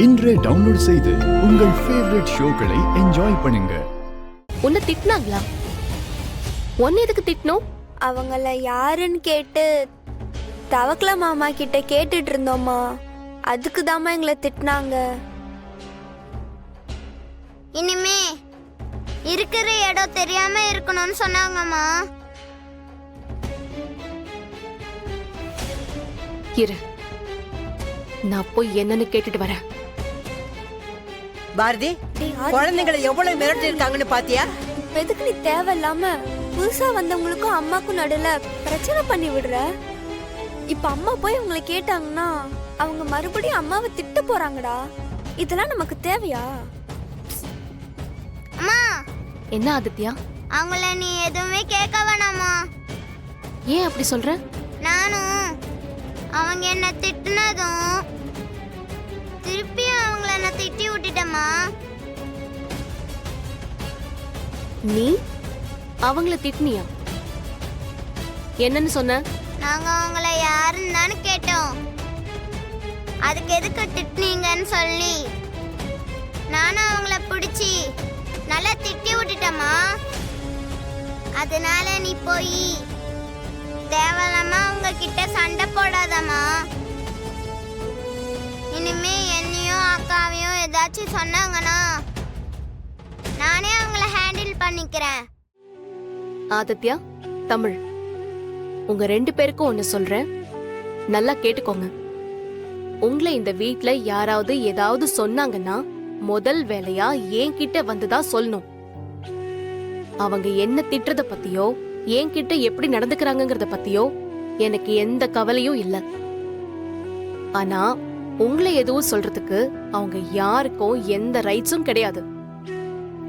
இன்றே டவுன்லோட் செய்து உங்கள் ஃபேவரட் ஷோக்களை என்ஜாய் பண்ணுங்க. உன்னை திட்டினாங்களா? உன்னை எதுக்கு திட்டணும்? அவங்கள யாருன்னு கேட்டு தவக்கல மாமா கிட்ட கேட்டுட்டு இருந்தோம்மா. அதுக்கு தாம்மா எங்களை திட்டினாங்க. இனிமே இருக்கிற இடம் தெரியாம இருக்கணும்னு சொன்னாங்கம்மா. இரு, நான் போய் என்னன்னு கேட்டுட்டு வரேன். பாரதி, குழந்தைங்களை எவ்வளவு மிரட்டி இருக்காங்கன்னு பாத்தியா? எதுக்கு நீ தேவையில்லாம புதுசா வந்தவங்களுக்கும் அம்மாக்கும் நடுல பிரச்சனை பண்ணி விடுற? இப்ப அம்மா போய் உங்களை கேட்டாங்கன்னா அவங்க மறுபடியும் அம்மாவை திட்ட போறாங்கடா. இதெல்லாம் நமக்கு தேவையா? அம்மா, என்ன ஆதித்யா? அவங்கள நீ எதுவுமே கேட்க வேணாமா. ஏன் அப்படி சொல்ற? நானும் அவங்க என்ன திட்டுனதும் திருப்பியும் அவங்கள நான் திட்டி விட்டுட்டேம்மா. நீ அவங்கள திட்டினியா? என்னன்னு சொன்ன? நாங்க அவங்கள யாருன்னு தானே கேட்டோம். அதுக்கு எதுக்கு திட்டினீங்கன்னு சொல்லி நானும் அவங்கள பிடிச்சி நல்லா திட்டி விட்டுட்டேம்மா. அதனால நீ போய் தேவையில்லாம அவங்க கிட்ட சண்டை போடாதம்மா. இனிமே என்னையும் அக்காவையும் ஏதாச்சும் சொன்னாங்கன்னா நானே அவங்கள ஹேண்டில் பண்ணிக்கிறேன். ஆதித்யா, தமிழ், உங்க 2 பேருக்கும் ஒன்னு சொல்றேன், நல்லா கேட்டுக்கோங்க. உங்களை இந்த வீட்ல யாராவது ஏதாவது சொன்னாங்கன்னா முதல் வேலையா என்கிட்ட வந்துதான் சொல்லணும். அவங்க என்ன திட்டுறத பத்தியோ என்கிட்ட எப்படி நடந்துக்கிறாங்கறத பத்தியோ எனக்கு எந்த கவலையும் இல்ல. ஆனா உங்களை எதுவும் சொல்றதுக்கு அவங்க யாருக்கும் எந்த ரைட்ஸும் கிடையாது.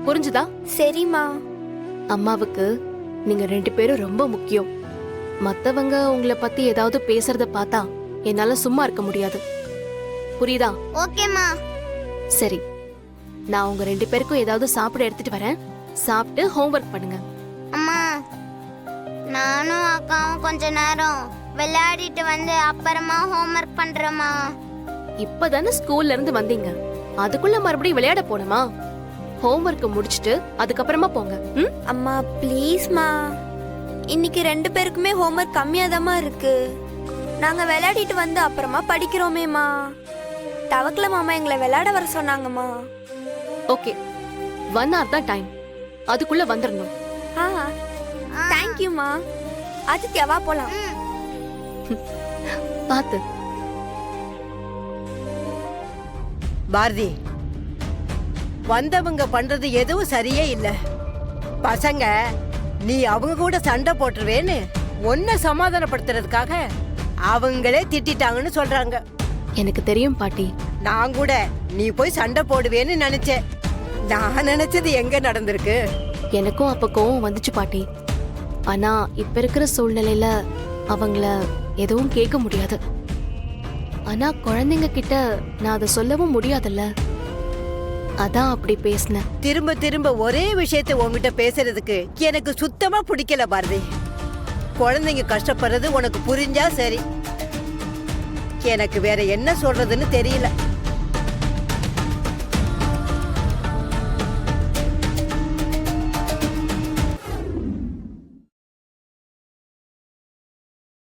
புரிஞ்சுதா? சரிம்மா. அம்மாவுக்கு நீங்க 2 பேரும் ரொம்ப முக்கியம். மத்தவங்க உங்களை பத்தி ஏதாவது பேசுறத பார்த்தா என்னால சும்மா இருக்க முடியாது. புரியுதா? ஓகேம்மா. சரி, நான் உங்க 2 பேருக்கும் ஏதாவது சாப்பிட எடுத்துட்டு வரேன். சாப்பிட்டு ஹோம்வொர்க் பண்ணுங்க. அம்மா, நானும் அக்காவும் கொஞ்ச நேரம் விளையாடிட்டு வந்து அப்புறமா ஹோம்வொர்க் பண்றோமா. இப்பதானே ஸ்கூல்ல இருந்து வந்தீங்க, அதுக்குள்ள மறுபடியும் விளையாட போணுமா? ஹோம்வொர்க் முடிச்சிட்டு அதுக்கப்புறமா போங்க. அம்மா ப்ளீஸ்மா, இன்னைக்கு 2 பேருக்குமே ஹோம்வொர்க் கம்மியாதாம்மா இருக்கு. நாங்க விளையாடிட்டு வந்து அப்புறமா படிக்கிறோமேம்மா. தவக்கல மாமா எங்களை விளையாட வர சொன்னாங்கம்மா. ஓகே, 1 hour தான் டைம், அதுக்குள்ள வந்துடணும். தேங்க்யூமா. ஆதித்யாவா போலாம். பாத்து. பாரதி, வந்தவங்க பண்றது எதுவும் சரியே இல்ல. பசங்க நீ அவங்க கூட சண்டை போட்டுருவேன்னு ஒன்ன சமாதானப்படுத்துறதுக்காக அவங்களே திட்டாங்கன்னு சொல்றாங்க. எனக்கு தெரியும் பாட்டி. நான் கூட நீ போய் சண்டை போடுவேன்னு நினைச்சேன். நான் நினைச்சது எங்க நடந்திருக்கு? எனக்கும் அப்ப கோவம் வந்துச்சு பாட்டி. ஆனா இப்ப இருக்கிற சூழ்நிலையில அவங்கள எதுவும் கேட்க முடியாது. ஆனா குழந்தைங்க கிட்ட நான் அதை சொல்லவும் முடியாதுல்ல, அதான் அப்படி பேசினேன். திரும்ப திரும்ப ஒரே விஷயத்தை உன்கிட்ட பேசுறதுக்கு எனக்கு சுத்தமா பிடிக்கல பாரதி. குழந்தைங்க கஷ்டப்படுறது உனக்கு புரிஞ்சா சரி, எனக்கு வேற என்ன சொல்றதுன்னு தெரியல.